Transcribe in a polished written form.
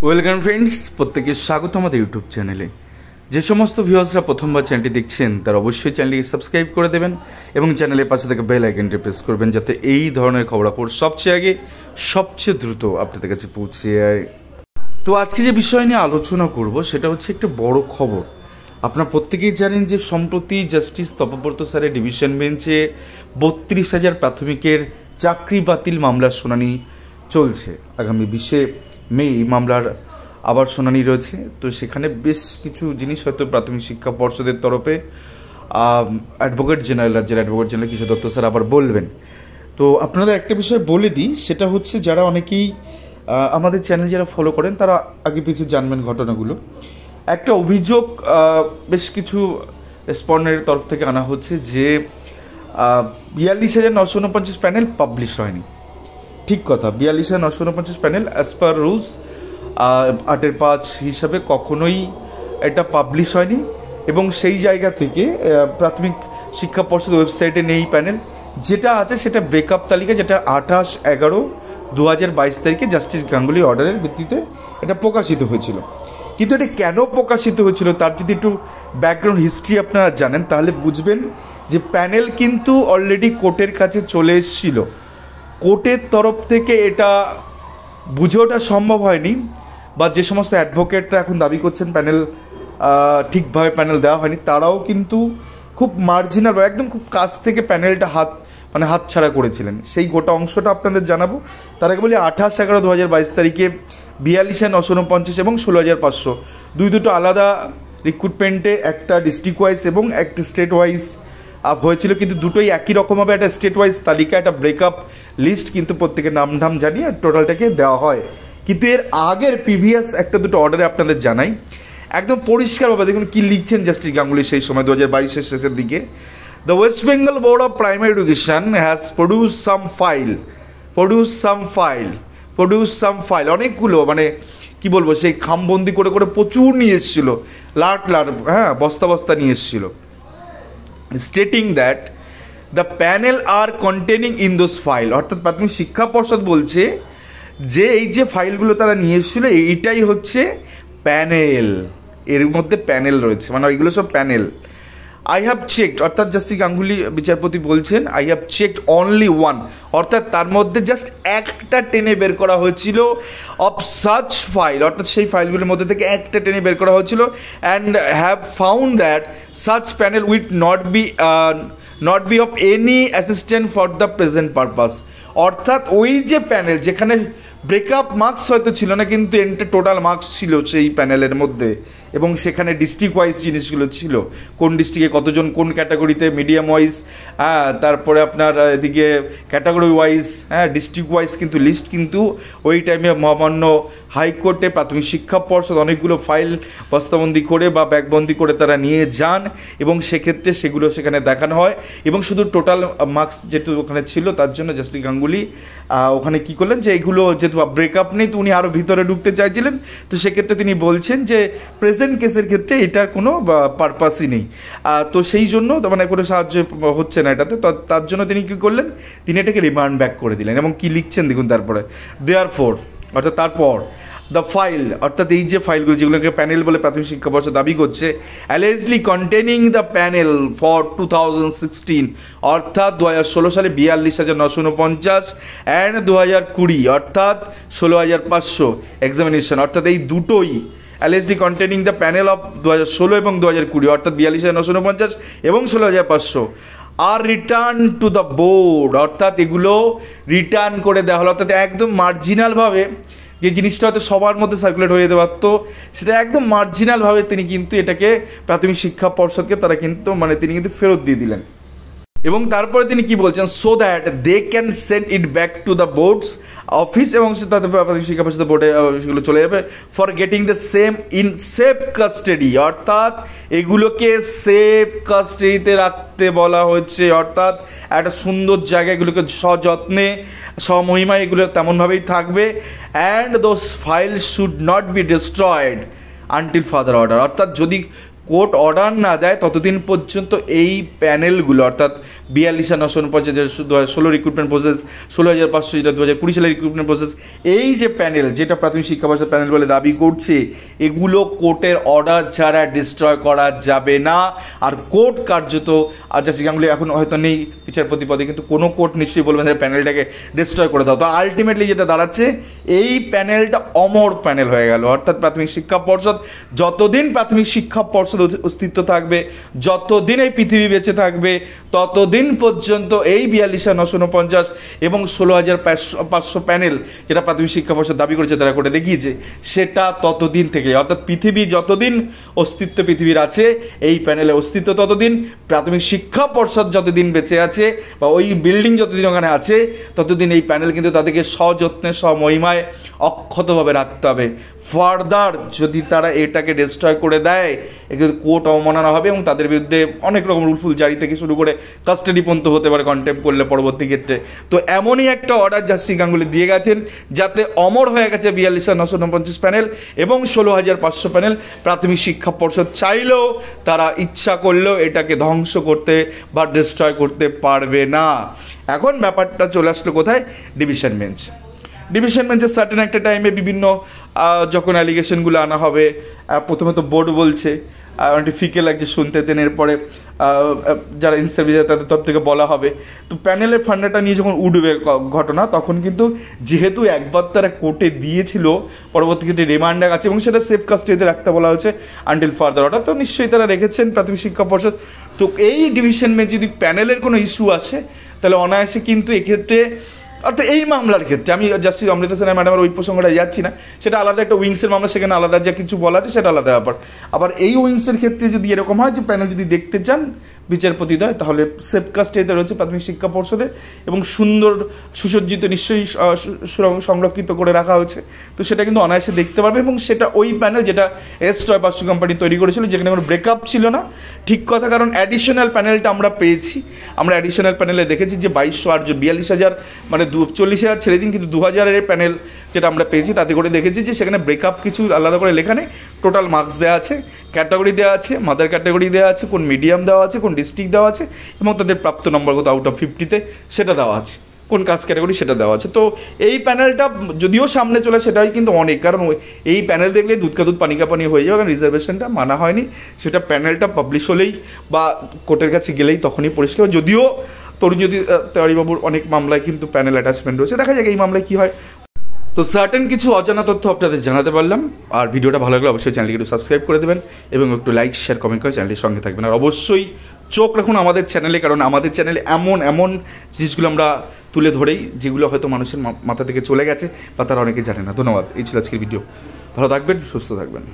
Welcome friends, প্রত্যেকে স্বাগত আমাদের ইউটিউব চ্যানেলে। যে সমস্ত ভিউয়ার্সরা প্রথমবার চ্যানেলটি দেখছেন তারা অবশ্যই চ্যানেলটিকে সাবস্ক্রাইব করে দেবেন এবং চ্যানেলের পাশে থেকে বেল আইকনটি প্রেস করবেন, যাতে এই ধরনের খবরাখবর সবচেয়ে আগে সবচেয়ে দ্রুত আপনাদের কাছে পৌঁছে যায়। তো আজকে যে বিষয় নিয়ে আলোচনা করব সেটা হচ্ছে একটা বড় খবর। আপনারা প্রত্যেকেই জানেন যে সম্প্রতি জাস্টিস তপব্রত স্যারের ডিভিশন বেঞ্চে 32,000 প্রাথমিকের চাকরি বাতিল মামলার শুনানি চলছে। আগামী 20 মে এই মামলার আবার শুনানি রয়েছে। তো সেখানে বেশ কিছু জিনিস হয়তো প্রাথমিক শিক্ষা পর্ষদের তরফে অ্যাডভোকেট জেনারেল, রাজ্যের অ্যাডভোকেট জেনারেল কিশোর দত্ত স্যার আবার বলবেন। তো আপনাদের একটা বিষয় বলে দিই, সেটা হচ্ছে যারা অনেকেই আমাদের চ্যানেল যারা ফলো করেন তারা আগে পিছিয়ে জানবেন ঘটনাগুলো। একটা অভিযোগ বেশ কিছু রেসপন্ডেন্টের তরফ থেকে আনা হচ্ছে যে 42,949 প্যানেল পাবলিশ হয়নি। ঠিক কথা, 42,949 প্যানেল অ্যাজ পার রুলস 8/5 হিসাবে কখনোই এটা পাবলিশ হয়নি এবং সেই জায়গা থেকে প্রাথমিক শিক্ষা পর্ষদ ওয়েবসাইটে নেই প্যানেল। যেটা আছে সেটা ব্রেকআপ তালিকা, যেটা 28/11/2022 তারিখে জাস্টিস গাঙ্গুলির অর্ডারের ভিত্তিতে এটা প্রকাশিত হয়েছিল। কিন্তু এটা কেন প্রকাশিত হয়েছিল তার যদি একটু ব্যাকগ্রাউন্ড হিস্ট্রি আপনারা জানেন তাহলে বুঝবেন যে প্যানেল কিন্তু অলরেডি কোর্টের কাছে চলে এসেছিল। কোর্টের তরফ থেকে এটা বুঝে ওঠা সম্ভব হয়নি, বা যে সমস্ত অ্যাডভোকেটরা এখন দাবি করছেন প্যানেল ঠিকভাবে প্যানেল দেওয়া হয়নি, তারাও কিন্তু খুব মার্জিনাল বা একদম খুব কাছ থেকে প্যানেলটা হাতছাড়া করেছিলেন। সেই গোটা অংশটা আপনাদের জানাবো। তার আগে বলি 28/11/2022 তারিখে 42,949 এবং 16,500 দুটো আলাদা রিক্রুটমেন্টে, একটা ডিস্ট্রিক্ট ওয়াইজ এবং একটা স্টেট ওয়াইজ হয়েছিল, কিন্তু দুটোই একই রকমভাবে একটা স্টেট ওয়াইজ তালিকা, একটা ব্রেকআপ লিস্ট কিন্তু প্রত্যেকের নাম জানিয়ে টোটালটাকে দেওয়া হয়। কিন্তু এর আগের প্রিভিয়াস একটা দুটো অর্ডারে আপনাদের জানাই একদম পরিষ্কারভাবে, দেখুন কি লিখছেন জাস্টিস গাঙ্গুলি সেই সময় 2022-এর শেষের দিকে। The West Bengal Board of Primary Education has produced some file, অনেকগুলো, কি বলবো, সেই খামবন্দি করে প্রচুর নিয়ে এসেছিল, লাট বস্তা নিয়ে এসেছিল, stating that the panel are containing in those file। অর্থাৎ প্রাথমিক শিক্ষা পর্ষদ বলছে যে এই যে ফাইলগুলো তারা নিয়ে এসেছিল এইটাই হচ্ছে প্যানেল, এর মধ্যে প্যানেল রয়েছে, এইগুলো সব প্যানেল। আই হ্যাভ চেকড, অর্থাৎ জাস্টিস গাঙ্গুলি বিচারপতি বলছেন I have checked only one, অর্থাৎ তার মধ্যে জাস্ট একটা টেনে বের করা হয়েছিল অফ সাচ ফাইল, অর্থাৎ সেই ফাইলগুলোর মধ্যে থেকে একটা টেনে বের করা হয়েছিল, and have found that such panel with not be of any assistant for the present purpose. অর্থাৎ ওই যে প্যানেল যেখানে ব্রেকআপ মার্কস হয়তো ছিল না, কিন্তু টোটাল মার্কস ছিল সেই প্যানেলের মধ্যে, এবং সেখানে ডিস্ট্রিক্ট ওয়াইজ জিনিসগুলো ছিল, কোন ডিস্ট্রিক্টে কতজন কোন ক্যাটাগরিতে, মিডিয়াম ওয়াইজ, তারপরে আপনার এদিকে ক্যাটাগরি ওয়াইজ, ডিস্ট্রিক্ট ওয়াইজ কিন্তু লিস্ট কিন্তু ওই টাইমে মহামান্য হাইকোর্টে প্রাথমিক শিক্ষা পর্ষদ অনেকগুলো ফাইল বস্তাবন্দি করে বা ব্যাগবন্দি করে তারা নিয়ে যান, এবং সেক্ষেত্রে সেগুলো সেখানে দেখানো হয়। এবং শুধু টোটাল মার্কস যেহেতু ওখানে ছিল তার জন্য জাস্টিস গাঙ্গুলি ওখানে কী করলেন যে এগুলো যেহেতু ব্রেকআপ নেই তো উনি আরও ভিতরে ঢুকতে চাইছিলেন, তো সেক্ষেত্রে তিনি বলছেন যে প্রেজেন্ট কেসের ক্ষেত্রে এটার কোনো পারপাসই নেই, তো সেই জন্য কোনো সাহায্য হচ্ছে না এটাতে। তো তার জন্য তিনি কী করলেন, তিনি এটাকে রিমান্ড ব্যাক করে দিলেন। এবং কি লিখছেন দেখুন তারপরে, দেয়ারফোর, অর্থাৎ তারপর দ্য ফাইল, অর্থাৎ এই যে ফাইলগুলো যেগুলোকে প্যানেল বলে প্রাথমিক শিক্ষা পর্ষদ দাবি করছে, অ্যালেজলি কন্টেনিং দ্য প্যানেল ফর 2016, অর্থাৎ 2016 সালে 42,949 অ্যান্ড 2020 অর্থাৎ 16,500 এক্সামিনেশন, অর্থাৎ এই দুটোই অ্যালেজলি কন্টেনিং দ্য প্যানেল অফ 2016 এবং 2020 অর্থাৎ 42,949 এবং 16,500 আর রিটার্ন টু দ্য বোর্ড, অর্থাৎ এগুলো রিটার্ন করে দেওয়া হলো। অর্থাৎ একদম মার্জিনালভাবে যে জিনিসটা হয়তো সবার মধ্যে সার্কুলেট হয়ে যেতে পারতো, সেটা একদম মার্জিনালভাবে তিনি কিন্তু এটাকে প্রাথমিক শিক্ষা পর্ষদকে তারা কিন্তু তিনি কিন্তু ফেরত দিয়ে দিলেন। এবং তারপরে তিনি কি বলছেন, so that they can send it back to the boards office, এবং তাদের প্রাথমিক শিক্ষা পর্ষদ বোর্ডে সেগুলো চলে যাবে, for getting the same in safe custody, অর্থাৎ এগুলোকে সেফ কাস্টাডিতে রাখতে বলা হচ্ছে, অর্থাৎ একটা সুন্দর জায়গায় এগুলোকে সযত্নে সমহিমায় এগুলো তেমনভাবেই থাকবে, and those file should not be destroyed until further order, অর্থাৎ যদি কোর্ট অর্ডার না দেয় ততদিন পর্যন্ত এই প্যানেলগুলো অর্থাৎ 42,949 2016 রিক্রুটমেন্ট প্রসেস, 16,500 যেটা 2020 সালের রিক্রুটমেন্ট প্রসেস, এই যে প্যানেল যেটা প্রাথমিক শিক্ষা পর্ষদ প্যানেল বলে দাবি করছে, এগুলো কোর্টের অর্ডার ছাড়া ডিস্ট্রয় করা যাবে না। আর কোর্ট কার্যত জাস্টিস গাঙ্গুলি এখন হয়তো নেই বিচারপতি পদে, কিন্তু কোনো কোর্ট নিশ্চয়ই বলবেন যে প্যানেলটাকে ডিস্ট্রয় করে দাও। তো আলটিমেটলি যেটা দাঁড়াচ্ছে, এই প্যানেলটা অমর প্যানেল হয়ে গেল। অর্থাৎ প্রাথমিক শিক্ষা পর্ষদ, যতদিন প্রাথমিক শিক্ষা পর্ষদ অস্তিত্ব থাকবে, যতদিন এই পৃথিবী বেঁচে থাকবে, ততদিন পর্যন্ত এই 42,949 এবং 16,500 প্যানেল যেটা প্রাথমিক শিক্ষা পর্ষদ দাবি করেছে, তারা করে দেখিয়েছে, সেটা ততদিন থেকে, অর্থাৎ পৃথিবী যতদিন অস্তিত্ব পৃথিবীর আছে, এই প্যানেলের অস্তিত্ব ততদিন, প্রাথমিক শিক্ষা পর্ষদ যতদিন বেঁচে আছে বা ওই বিল্ডিং যতদিন ওখানে আছে, ততদিন এই প্যানেল কিন্তু তাদেরকে সযত্নে স্বমহিমায় অক্ষতভাবে রাখতে হবে। ফার্দার যদি তারা এটাকে ডিস্ট্রয় করে দেয়, এগুলো কোর্ট অবমাননা হবে এবং তাদের বিরুদ্ধে অনেক রকম রুলফুল জারি থেকে শুরু করে কাস্টাডি পর্যন্ত হতে পারে কন্টেম্প করলে পরবর্তী ক্ষেত্রে। তো এমনই একটা অর্ডার জাস্টিস গাঙ্গুলি দিয়ে গেছেন, যাতে অমর হয়ে গেছে 42,949 প্যানেল এবং 16,500 প্যানেল। প্রাথমিক শিক্ষা পর্ষদ চাইলেও, তারা ইচ্ছা করলেও এটাকে ধ্বংস করতে বা ডিস্ট্রয় করতে পারবে না। এখন ব্যাপারটা চলে আসলো কোথায়? Division bench. ডিভিশন বেঞ্চের সার্টেন একটা টাইমে বিভিন্ন যখন অ্যালিগেশনগুলো আনা হবে, প্রথমে তো বোর্ড বলছে, অনেকটা ফিকে লাগছে শুনতে, দেন এরপরে যারা ইনসার্ভিস তাদের তরফ থেকে বলা হবে। তো প্যানেলের ফান্ডাটা নিয়ে যখন উঠবে ঘটনা, তখন কিন্তু যেহেতু একবার তারা কোর্টে দিয়েছিল, পরবর্তী ক্ষেত্রে রিমান্ডে আছে এবং সেটা সেফ কাস্টডিতে রাখতে বলা হচ্ছে আনটিল ফার্দার অর্ডার। তো নিশ্চয়ই তারা রেখেছেন প্রাথমিক শিক্ষা পর্ষদ। তো এই ডিভিশন বেঞ্চ যদি প্যানেলের কোনো ইস্যু আসে, তাহলে অনায়াসে কিন্তু এক্ষেত্রে, অর্থাৎ এই মামলার ক্ষেত্রে, আমি জাস্টিস অমৃতা সিনহা ম্যাডামের ওই প্রসঙ্গটা যাচ্ছি না, সেটা আলাদা একটা উইংসের মামলা, সেখানে আলাদা যা কিছু বলা আছে সেটা আলাদা ব্যাপার। আবার এই উইংসের ক্ষেত্রে যদি এরকম হয় যে প্যানেল যদি দেখতে চান বিচারপতিদ্বয়, তাহলে সেফ কাস্টডিতে রয়েছে প্রাথমিক শিক্ষা পর্ষদে এবং সুন্দর সুসজ্জিত, নিশ্চয়ই সংরক্ষিত করে রাখা হয়েছে। তো সেটা কিন্তু অনায়াসে দেখতে পারবে এবং সেটা ওই প্যানেল যেটা S-500 কোম্পানি তৈরি করেছিল, যেখানে কোনো ব্রেকআপ ছিল না। ঠিক কথা, কারণ অ্যাডিশনাল প্যানেলটা আমরা পেয়েছি, আমরা অ্যাডিশনাল প্যানেলে দেখেছি যে 2208 জন, 42,000 মানে 40,000 ছেড়ে দিন, কিন্তু 2000-এর প্যানেল যেটা আমরা পেয়েছি তাতে করে দেখেছি যে সেখানে ব্রেকআপ কিছু আলাদা করে লেখা নেই। টোটাল মার্কস দেওয়া আছে, ক্যাটাগরি দেওয়া আছে, মাদার ক্যাটাগরি দেওয়া আছে, কোন মিডিয়াম দেওয়া আছে, কোন ডিস্ট্রিক্ট দেওয়া আছে এবং তাদের প্রাপ্ত নম্বর কত আউট অফ 50-তে সেটা দেওয়া আছে, কোন কাস্ট ক্যাটাগরি সেটা দেওয়া আছে। তো এই প্যানেলটা যদিও সামনে চলে, সেটাই কিন্তু অনেক, কারণ এই প্যানেল দেখলে দুধ কা দুধ পানি কা পানি হয়ে যাবে, কারণ রিজার্ভেশনটা মানা হয়নি। সেটা প্যানেলটা পাবলিশ হলেই বা কোর্টের কাছে গেলেই তখনই পরিষ্কার। যদিও তরুণজ্যোতি তেওয়ারিবাবুর অনেক মামলায় কিন্তু প্যানেল অ্যাটাচমেন্ট রয়েছে, দেখা যাক এই মামলায় কী হয়। তো সার্টেন কিছু অজানা তথ্য আপনাদের জানাতে পারলাম। আর ভিডিওটা ভালো লাগলে অবশ্যই চ্যানেলকে একটু সাবস্ক্রাইব করে দেবেন এবং একটু লাইক, শেয়ার, কমেন্ট করে চ্যানেলটির সঙ্গে থাকবেন। আর অবশ্যই চোখ রাখুন আমাদের চ্যানেলে, কারণ আমাদের চ্যানেলে এমন এমন জিনিসগুলো আমরা তুলে ধরেই, যেগুলো হয়তো মানুষের মাথা থেকে চলে গেছে বা তারা অনেকে জানে না। ধন্যবাদ। এই ছিল আজকের ভিডিও। ভালো থাকবেন, সুস্থ থাকবেন।